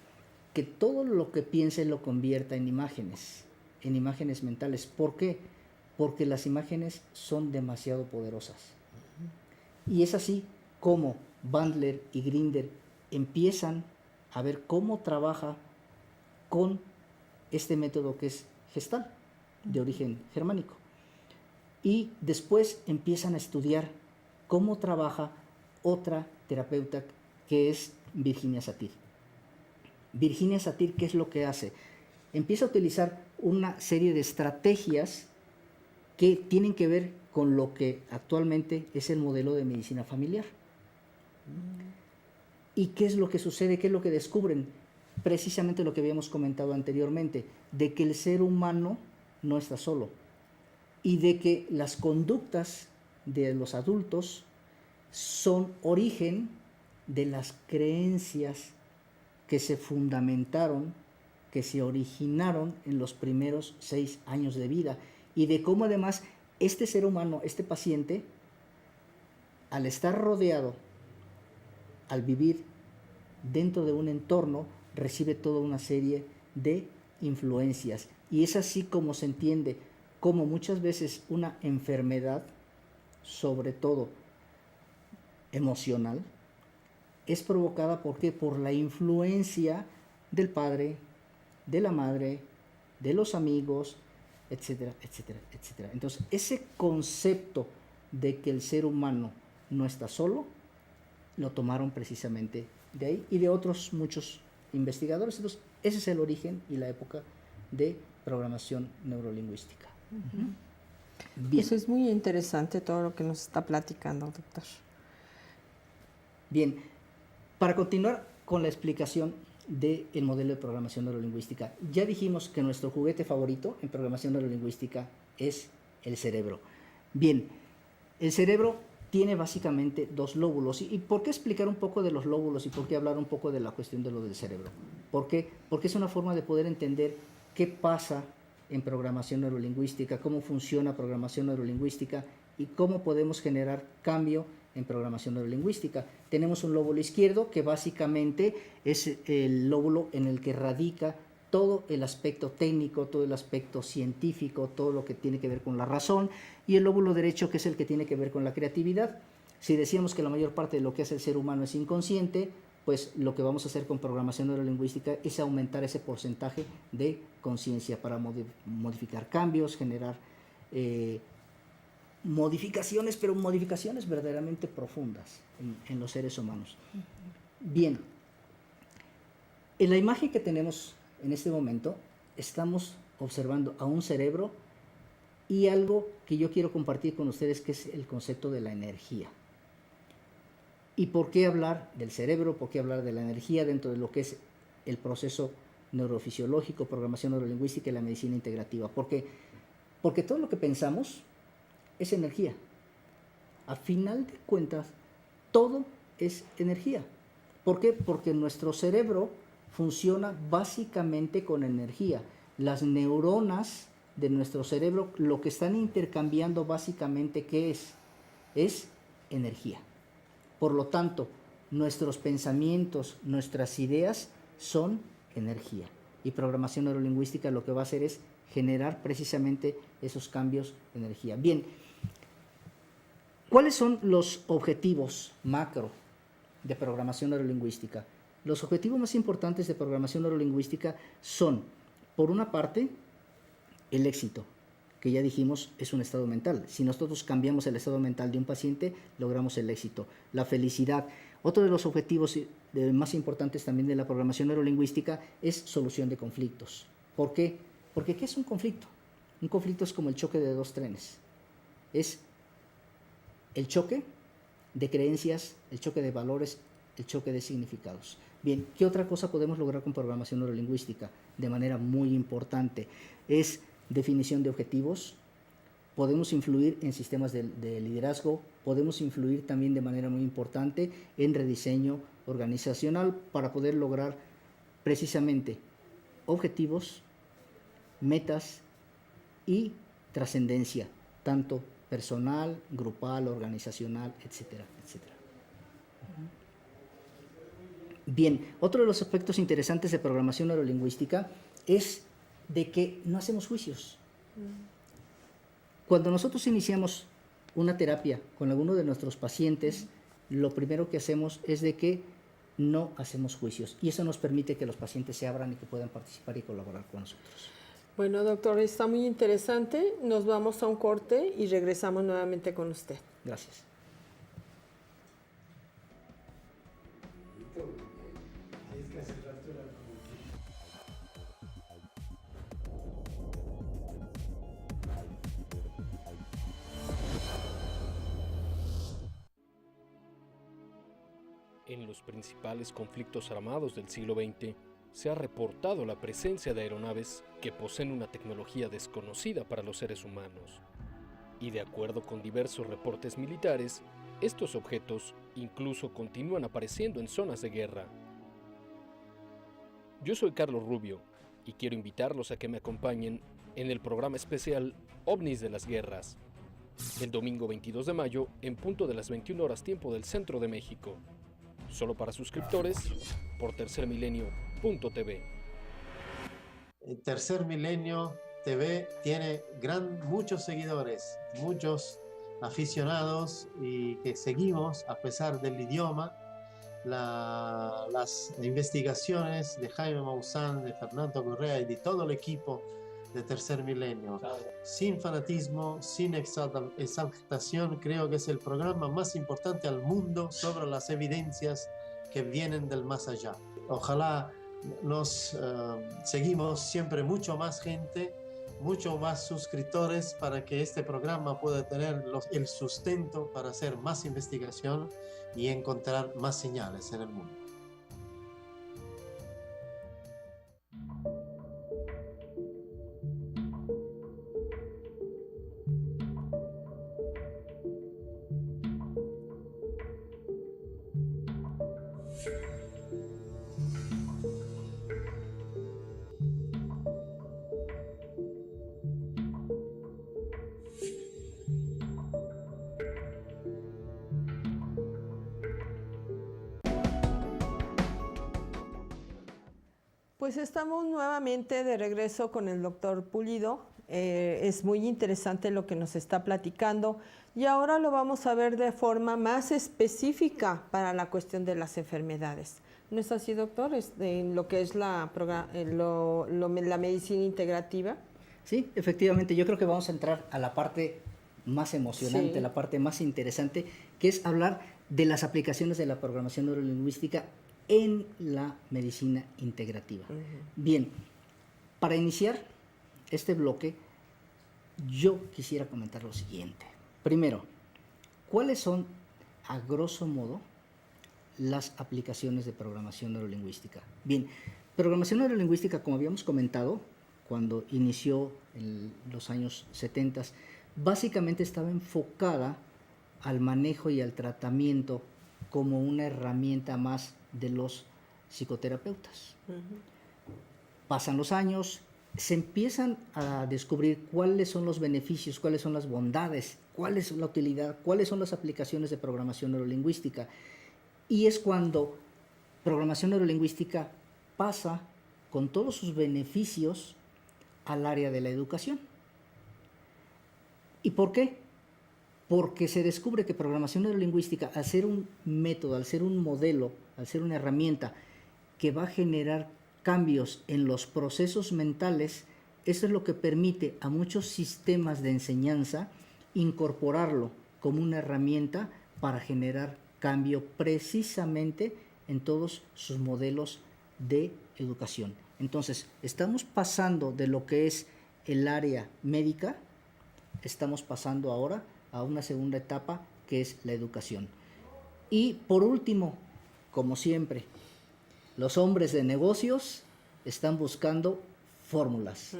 que todo lo que piense lo convierta en imágenes mentales. ¿Por qué? Porque las imágenes son demasiado poderosas. Y es así como Bandler y Grinder empiezan a ver cómo trabaja con este método que es Gestalt, de origen germánico. Y después empiezan a estudiar cómo trabaja otra terapeuta que es Virginia Satir. Virginia Satir, ¿qué es lo que hace? Empieza a utilizar una serie de estrategias que tienen que ver con lo que actualmente es el modelo de medicina familiar. ¿Y qué es lo que sucede? ¿Qué es lo que descubren? Precisamente lo que habíamos comentado anteriormente, de que el ser humano no está solo y de que las conductas de los adultos son origen de las creencias que se fundamentaron, que se originaron en los primeros 6 años de vida, y de cómo además este ser humano, este paciente, al estar rodeado, al vivir dentro de un entorno, recibe toda una serie de influencias. Y es así como se entiende cómo muchas veces una enfermedad, sobre todo emocional, es provocada ¿por qué? Por la influencia del padre, de la madre, de los amigos, etcétera, etcétera, etcétera. Entonces, ese concepto de que el ser humano no está solo, lo tomaron precisamente de ahí y de otros muchos investigadores. Entonces, ese es el origen y la época de programación neurolingüística. Bien. Eso es muy interesante todo lo que nos está platicando, doctor. Bien, para continuar con la explicación del modelo de programación neurolingüística, ya dijimos que nuestro juguete favorito en programación neurolingüística es el cerebro. Bien, el cerebro tiene básicamente 2 lóbulos. ¿Y por qué explicar un poco de los lóbulos y por qué hablar un poco de la cuestión de lo del cerebro? ¿Por qué? Porque es una forma de poder entender qué pasa en programación neurolingüística, cómo funciona programación neurolingüística y cómo podemos generar cambio en programación neurolingüística. Tenemos un lóbulo izquierdo que básicamente es el lóbulo en el que radica todo el aspecto técnico, todo el aspecto científico, todo lo que tiene que ver con la razón, y el lóbulo derecho, que es el que tiene que ver con la creatividad. Si decíamos que la mayor parte de lo que hace el ser humano es inconsciente, pues lo que vamos a hacer con programación neurolingüística es aumentar ese porcentaje de conciencia para modificar cambios, generar modificaciones, pero modificaciones verdaderamente profundas en los seres humanos. Bien, en la imagen que tenemos en este momento, estamos observando a un cerebro y algo que yo quiero compartir con ustedes, que es el concepto de la energía. ¿Y por qué hablar del cerebro? ¿Por qué hablar de la energía dentro de lo que es el proceso neurofisiológico, programación neurolingüística y la medicina integrativa? Porque todo lo que pensamos es energía. A final de cuentas, todo es energía. ¿Por qué? Porque nuestro cerebro funciona básicamente con energía. Las neuronas de nuestro cerebro lo que están intercambiando básicamente, ¿qué es? Es energía. Por lo tanto, nuestros pensamientos, nuestras ideas son energía. Y programación neurolingüística lo que va a hacer es generar precisamente esos cambios de energía. Bien, ¿cuáles son los objetivos macro de programación neurolingüística? Los objetivos más importantes de programación neurolingüística son, por una parte, el éxito, que ya dijimos es un estado mental. Si nosotros cambiamos el estado mental de un paciente, logramos el éxito. La felicidad. Otro de los objetivos más importantes también de la programación neurolingüística es solución de conflictos. ¿Por qué? Porque ¿qué es un conflicto? Un conflicto es como el choque de 2 trenes. Es el choque de creencias, el choque de valores, el choque de significados. Bien, ¿qué otra cosa podemos lograr con programación neurolingüística? De manera muy importante, es definición de objetivos. Podemos influir en sistemas de liderazgo, podemos influir también de manera muy importante en rediseño organizacional para poder lograr precisamente objetivos, metas y trascendencia, tanto personal, grupal, organizacional, etcétera, etcétera. Bien, otro de los aspectos interesantes de programación neurolingüística es de que no hacemos juicios. Cuando nosotros iniciamos una terapia con alguno de nuestros pacientes, lo primero que hacemos es de que no hacemos juicios y eso nos permite que los pacientes se abran y que puedan participar y colaborar con nosotros. Bueno, doctor, está muy interesante. Nos vamos a un corte y regresamos nuevamente con usted. Gracias. En los principales conflictos armados del siglo XX, se ha reportado la presencia de aeronaves que poseen una tecnología desconocida para los seres humanos. Y de acuerdo con diversos reportes militares, estos objetos incluso continúan apareciendo en zonas de guerra. Yo soy Carlos Rubio y quiero invitarlos a que me acompañen en el programa especial OVNIs de las Guerras, el domingo 22 de mayo en punto de las 21 horas tiempo del centro de México. Solo para suscriptores por tercermilenio.tv. Tercer Milenio TV tiene muchos seguidores, muchos aficionados y que seguimos a pesar del idioma las investigaciones de Jaime Maussan, de Fernando Correa y de todo el equipo de Tercer Milenio. Sin fanatismo, sin exaltación, creo que es el programa más importante al mundo sobre las evidencias que vienen del más allá. Ojalá nos seguimos siempre mucho más gente, mucho más suscriptores para que este programa pueda tener el sustento para hacer más investigación y encontrar más señales en el mundo. Pues estamos nuevamente de regreso con el doctor Pulido. Es muy interesante lo que nos está platicando y ahora lo vamos a ver de forma más específica para la cuestión de las enfermedades. ¿No es así, doctor? En lo que es la medicina integrativa. Sí, efectivamente. Yo creo que vamos a entrar a la parte más emocionante, Sí. la parte más interesante, que es hablar de las aplicaciones de la programación neurolingüística en la medicina integrativa. Bien, para iniciar este bloque, yo quisiera comentar lo siguiente. Primero, ¿cuáles son, a grosso modo, las aplicaciones de programación neurolingüística? Bien, programación neurolingüística, como habíamos comentado, cuando inició en los años 70, básicamente estaba enfocada al manejo y al tratamiento como una herramienta más de los psicoterapeutas. Pasan los años, se empiezan a descubrir cuáles son los beneficios, cuáles son las bondades, cuál es la utilidad, cuáles son las aplicaciones de programación neurolingüística. Y es cuando programación neurolingüística pasa con todos sus beneficios al área de la educación. ¿Y por qué? Porque se descubre que programación neurolingüística, al ser un método, al ser un modelo, al ser una herramienta que va a generar cambios en los procesos mentales, eso es lo que permite a muchos sistemas de enseñanza incorporarlo como una herramienta para generar cambio precisamente en todos sus modelos de educación. Entonces, estamos pasando de lo que es el área médica, estamos pasando ahora a una segunda etapa que es la educación. Y por último, como siempre, los hombres de negocios están buscando fórmulas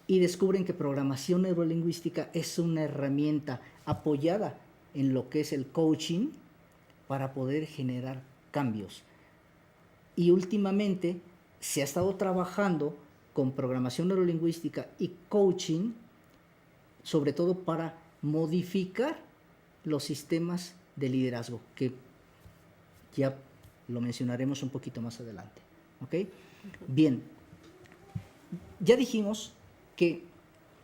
y descubren que programación neurolingüística es una herramienta apoyada en lo que es el coaching para poder generar cambios. Y últimamente se ha estado trabajando con programación neurolingüística y coaching, sobre todo para modificar los sistemas de liderazgo, que ya lo mencionaremos un poquito más adelante. ¿Ok? Bien, ya dijimos que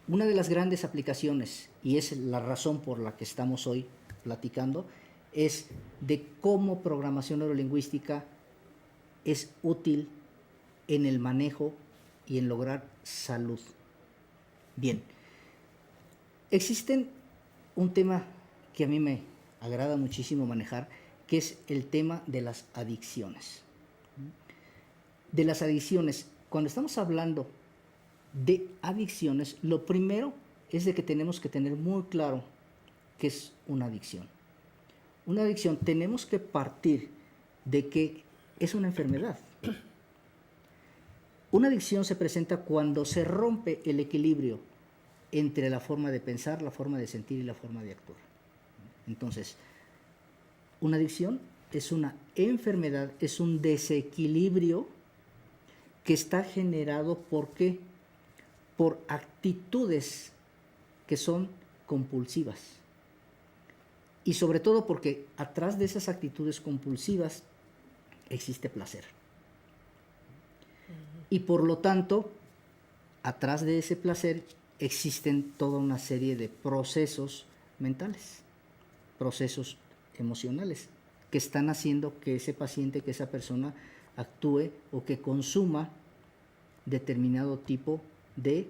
una de las grandes aplicaciones, y es la razón por la que estamos hoy platicando, es de cómo programación neurolingüística es útil en el manejo y en lograr salud. Bien, existen un tema que a mí me agrada muchísimo manejar, que es el tema de las adicciones. De las adicciones, cuando estamos hablando de adicciones, lo primero es de que tenemos que tener muy claro qué es una adicción. Una adicción tenemos que partir de que es una enfermedad. Una adicción se presenta cuando se rompe el equilibrio entre la forma de pensar, la forma de sentir y la forma de actuar. Entonces, una adicción es una enfermedad, es un desequilibrio que está generado ¿por qué? Por actitudes que son compulsivas. Y sobre todo porque atrás de esas actitudes compulsivas existe placer. Y por lo tanto, atrás de ese placer existen toda una serie de procesos mentales, procesos emocionales, que están haciendo que ese paciente, que esa persona actúe o que consuma determinado tipo de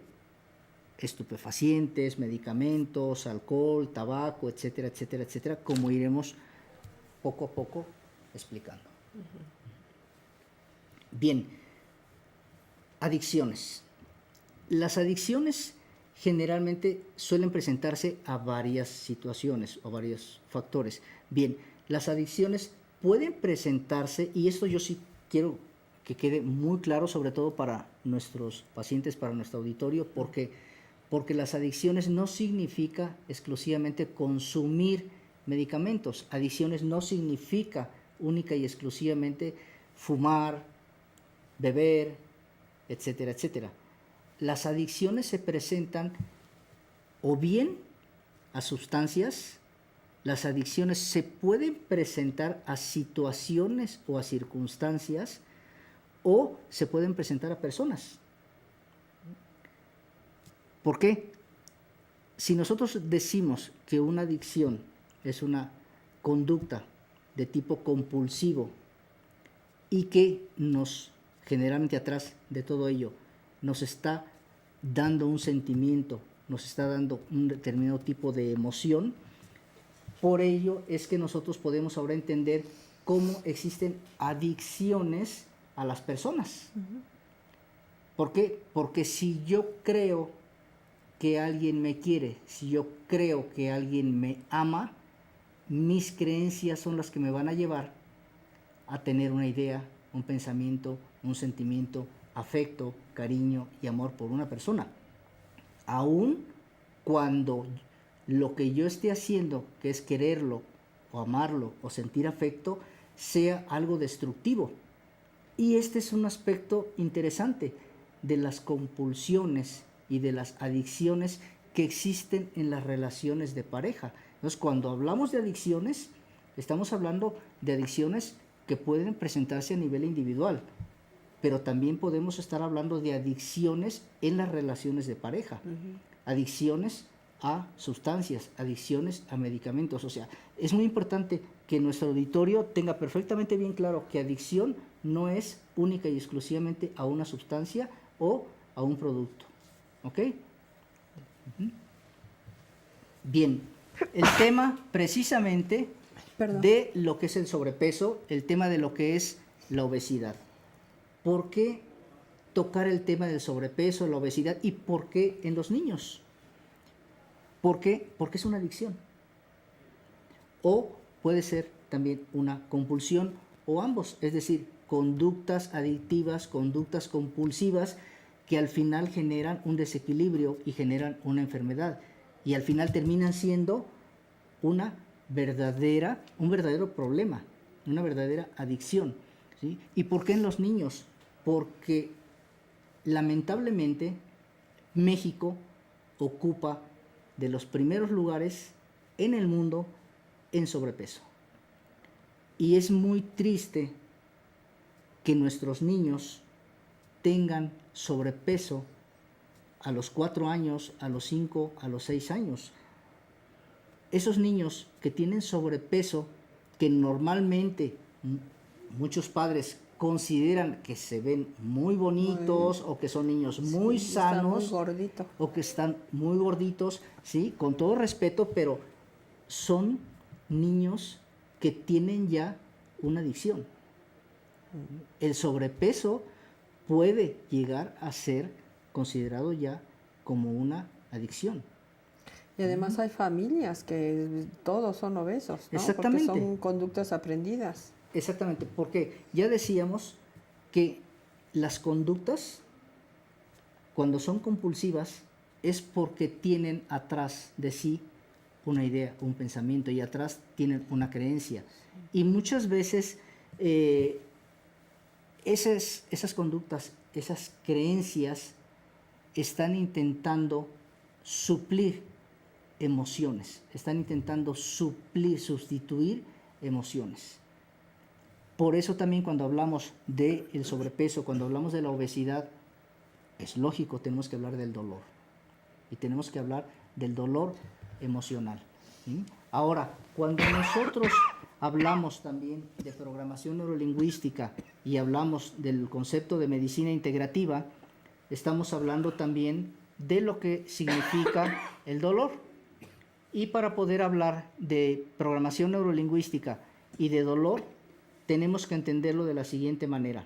estupefacientes, medicamentos, alcohol, tabaco, etcétera, etcétera, etcétera, como iremos poco a poco explicando. Bien, adicciones. Las adicciones generalmente suelen presentarse a varias situaciones o varios factores. Bien, las adicciones pueden presentarse, y esto yo sí quiero que quede muy claro, sobre todo para nuestros pacientes, para nuestro auditorio, porque las adicciones no significa exclusivamente consumir medicamentos. Adicciones no significa única y exclusivamente fumar, beber, etcétera, etcétera. Las adicciones se presentan o bien a sustancias, las adicciones se pueden presentar a situaciones o a circunstancias, o se pueden presentar a personas. ¿Por qué? Si nosotros decimos que una adicción es una conducta de tipo compulsivo y que generalmente atrás de todo ello, nos está dando un sentimiento, nos está dando un determinado tipo de emoción, por ello es que nosotros podemos ahora entender cómo existen adicciones a las personas. ¿Por qué? Porque si yo creo que alguien me quiere, si yo creo que alguien me ama, mis creencias son las que me van a llevar a tener una idea, un pensamiento, un sentimiento, afecto, cariño y amor por una persona. Aun cuando lo que yo esté haciendo, que es quererlo o amarlo o sentir afecto, sea algo destructivo. Y este es un aspecto interesante de las compulsiones y de las adicciones que existen en las relaciones de pareja. Entonces, cuando hablamos de adicciones, estamos hablando de adicciones que pueden presentarse a nivel individual, pero también podemos estar hablando de adicciones en las relaciones de pareja, adicciones a sustancias, adicciones a medicamentos. O sea, es muy importante que nuestro auditorio tenga perfectamente bien claro que adicción no es única y exclusivamente a una sustancia o a un producto. ¿Ok? Bien, el tema precisamente de lo que es el sobrepeso, el tema de lo que es la obesidad. ¿Por qué tocar el tema del sobrepeso, la obesidad y por qué en los niños? ¿Por qué? Porque es una adicción. O puede ser también una compulsión o ambos, es decir, conductas adictivas, conductas compulsivas que al final generan un desequilibrio y generan una enfermedad y al final terminan siendo un verdadero problema, una verdadera adicción, ¿sí? ¿Y por qué en los niños? Porque lamentablemente México ocupa de los primeros lugares en el mundo en sobrepeso. Y es muy triste que nuestros niños tengan sobrepeso a los 4 años, a los 5, a los 6 años. Esos niños que tienen sobrepeso, que normalmente muchos padres consideran que se ven muy bonitos o que son niños muy sanos, o que están muy gorditos, ¿sí? Con todo respeto, pero son niños que tienen ya una adicción. El sobrepeso puede llegar a ser considerado ya como una adicción. Y además hay familias que todos son obesos, ¿no? Exactamente. Porque son conductas aprendidas. Exactamente, porque ya decíamos que las conductas, cuando son compulsivas, es porque tienen atrás de sí una idea, un pensamiento, y atrás tienen una creencia. Y muchas veces esas conductas, esas creencias están intentando suplir emociones, están intentando sustituir emociones. Por eso también cuando hablamos del sobrepeso, cuando hablamos de la obesidad, es lógico, tenemos que hablar del dolor. Y tenemos que hablar del dolor emocional, ¿sí? Ahora, cuando nosotros hablamos también de programación neurolingüística y hablamos del concepto de medicina integrativa, estamos hablando también de lo que significa el dolor. Y para poder hablar de programación neurolingüística y de dolor, tenemos que entenderlo de la siguiente manera.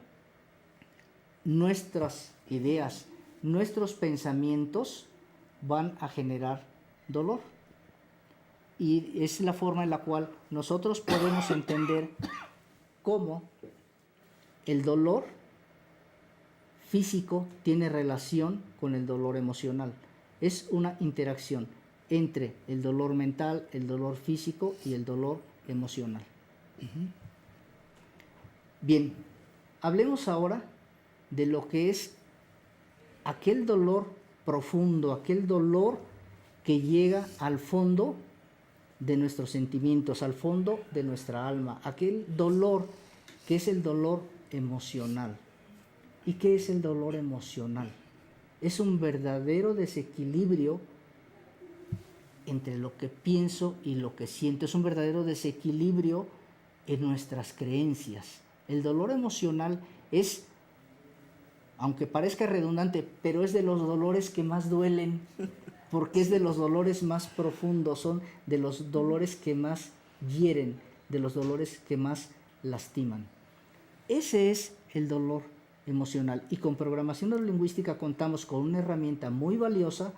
Nuestras ideas, nuestros pensamientos van a generar dolor. Y es la forma en la cual nosotros podemos entender cómo el dolor físico tiene relación con el dolor emocional. Es una interacción entre el dolor mental, el dolor físico y el dolor emocional. Bien, hablemos ahora de lo que es aquel dolor profundo, aquel dolor que llega al fondo de nuestros sentimientos, al fondo de nuestra alma, aquel dolor que es el dolor emocional. ¿Y qué es el dolor emocional? Es un verdadero desequilibrio entre lo que pienso y lo que siento. Es un verdadero desequilibrio en nuestras creencias. El dolor emocional es, aunque parezca redundante, pero es de los dolores que más duelen, porque es de los dolores más profundos, son de los dolores que más hieren, de los dolores que más lastiman. Ese es el dolor emocional. Y con programación neurolingüística contamos con una herramienta muy valiosa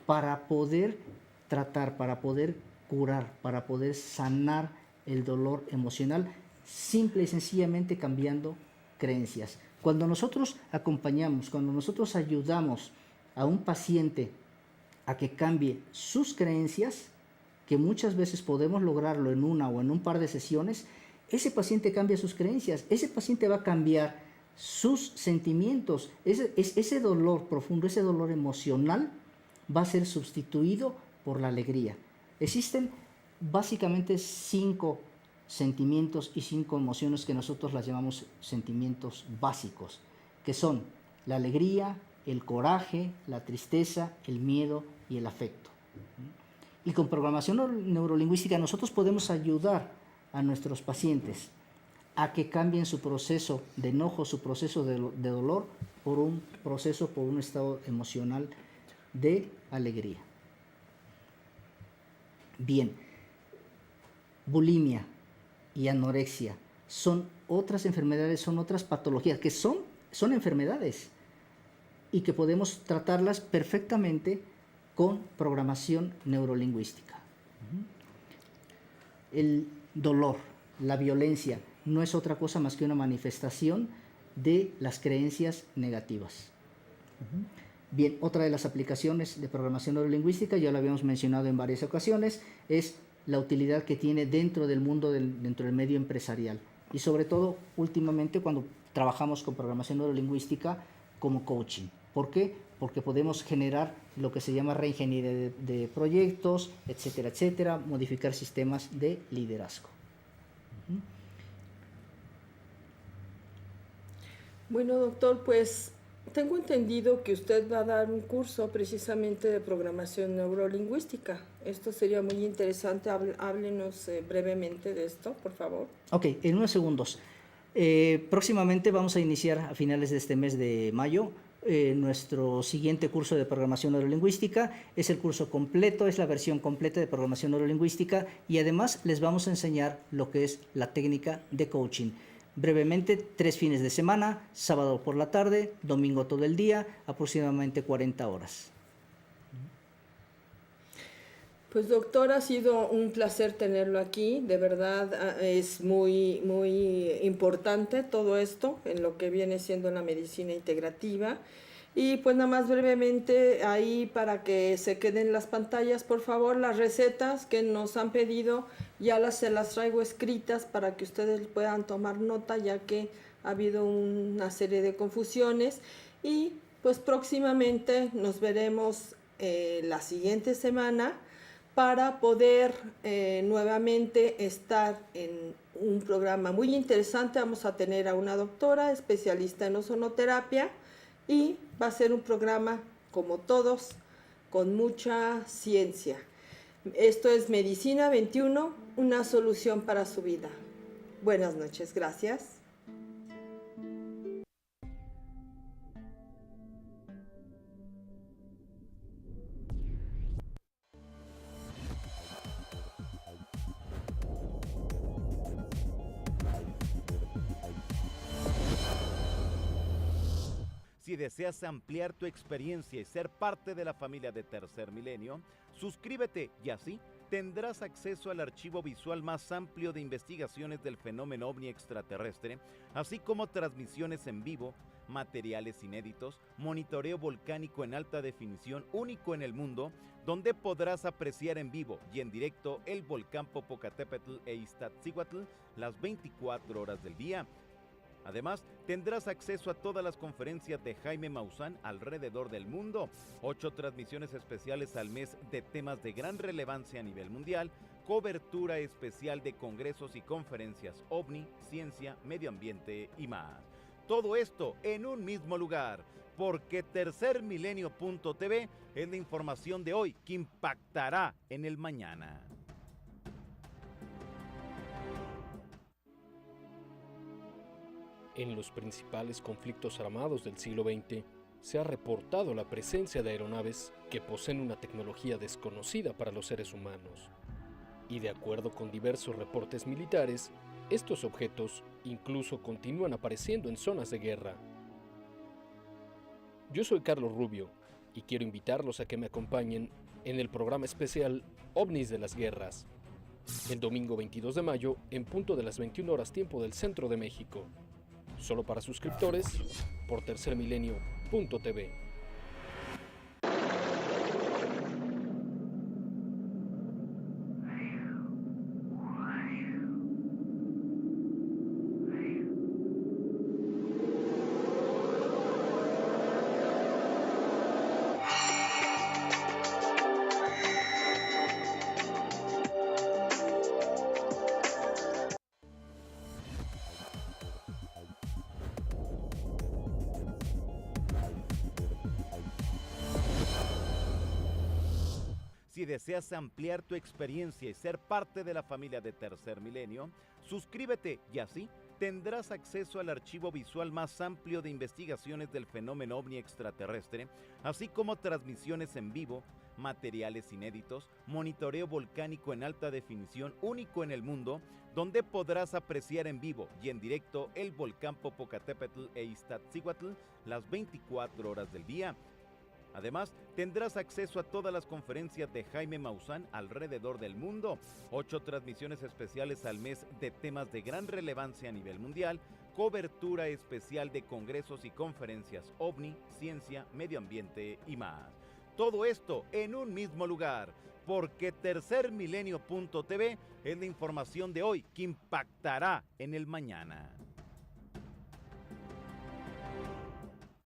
para poder tratar, para poder curar, para poder sanar el dolor emocional, simple y sencillamente cambiando creencias. Cuando nosotros acompañamos, cuando nosotros ayudamos a un paciente a que cambie sus creencias, que muchas veces podemos lograrlo en una o en un par de sesiones, ese paciente cambia sus creencias, ese paciente va a cambiar sus sentimientos, ese dolor profundo, ese dolor emocional va a ser sustituido por la alegría. Existen básicamente 5 sentimientos y 5 emociones que nosotros las llamamos sentimientos básicos, que son la alegría, el coraje, la tristeza, el miedo y el afecto. Y con programación neurolingüística nosotros podemos ayudar a nuestros pacientes a que cambien su proceso de enojo, su proceso de dolor, por un estado emocional de alegría. Bien, bulimia y anorexia son otras enfermedades, son otras patologías que son enfermedades y que podemos tratarlas perfectamente con programación neurolingüística. El dolor, la violencia, no es otra cosa más que una manifestación de las creencias negativas. Bien, otra de las aplicaciones de programación neurolingüística, ya lo habíamos mencionado en varias ocasiones, es la utilidad que tiene dentro del mundo, dentro del medio empresarial. Y sobre todo, últimamente, cuando trabajamos con programación neurolingüística como coaching. ¿Por qué? Porque podemos generar lo que se llama reingeniería de proyectos, etcétera, etcétera, modificar sistemas de liderazgo. Bueno, doctor, pues tengo entendido que usted va a dar un curso precisamente de programación neurolingüística. Esto sería muy interesante. Háblenos brevemente de esto, por favor. Ok, en unos segundos. Próximamente vamos a iniciar a finales de este mes de mayo nuestro siguiente curso de programación neurolingüística. Es el curso completo, es la versión completa de programación neurolingüística y además les vamos a enseñar lo que es la técnica de coaching. Brevemente, 3 fines de semana, sábado por la tarde, domingo todo el día, aproximadamente 40 horas. Pues doctor, ha sido un placer tenerlo aquí. De verdad es muy, muy importante todo esto en lo que viene siendo la medicina integrativa. Y pues nada más brevemente ahí para que se queden las pantallas, por favor, las recetas que nos han pedido, ya se las traigo escritas para que ustedes puedan tomar nota, ya que ha habido una serie de confusiones. Y pues próximamente nos veremos la siguiente semana para poder nuevamente estar en un programa muy interesante. Vamos a tener a una doctora especialista en ozonoterapia y va a ser un programa, como todos, con mucha ciencia. Esto es Medicina 21, una solución para su vida. Buenas noches, gracias. Si deseas ampliar tu experiencia y ser parte de la familia de Tercer Milenio, suscríbete y así tendrás acceso al archivo visual más amplio de investigaciones del fenómeno ovni extraterrestre, así como transmisiones en vivo, materiales inéditos, monitoreo volcánico en alta definición único en el mundo, donde podrás apreciar en vivo y en directo el volcán Popocatépetl e Iztaccíhuatl las 24 horas del día. Además, tendrás acceso a todas las conferencias de Jaime Maussan alrededor del mundo, 8 transmisiones especiales al mes de temas de gran relevancia a nivel mundial, cobertura especial de congresos y conferencias OVNI, ciencia, medio ambiente y más. Todo esto en un mismo lugar, porque tercermilenio.tv es la información de hoy que impactará en el mañana. En los principales conflictos armados del siglo XX, se ha reportado la presencia de aeronaves que poseen una tecnología desconocida para los seres humanos. Y de acuerdo con diversos reportes militares, estos objetos incluso continúan apareciendo en zonas de guerra. Yo soy Carlos Rubio y quiero invitarlos a que me acompañen en el programa especial OVNIs de las Guerras, el domingo 22 de mayo en punto de las 21 horas tiempo del centro de México. Solo para suscriptores por tercermilenio.tv. Si deseas ampliar tu experiencia y ser parte de la familia de Tercer Milenio, suscríbete y así tendrás acceso al archivo visual más amplio de investigaciones del fenómeno ovni extraterrestre, así como transmisiones en vivo, materiales inéditos, monitoreo volcánico en alta definición único en el mundo, donde podrás apreciar en vivo y en directo el volcán Popocatépetl e Iztaccíhuatl las 24 horas del día. Además, tendrás acceso a todas las conferencias de Jaime Maussan alrededor del mundo, 8 transmisiones especiales al mes de temas de gran relevancia a nivel mundial, cobertura especial de congresos y conferencias OVNI, ciencia, medio ambiente y más. Todo esto en un mismo lugar, porque tercermilenio.tv es la información de hoy que impactará en el mañana.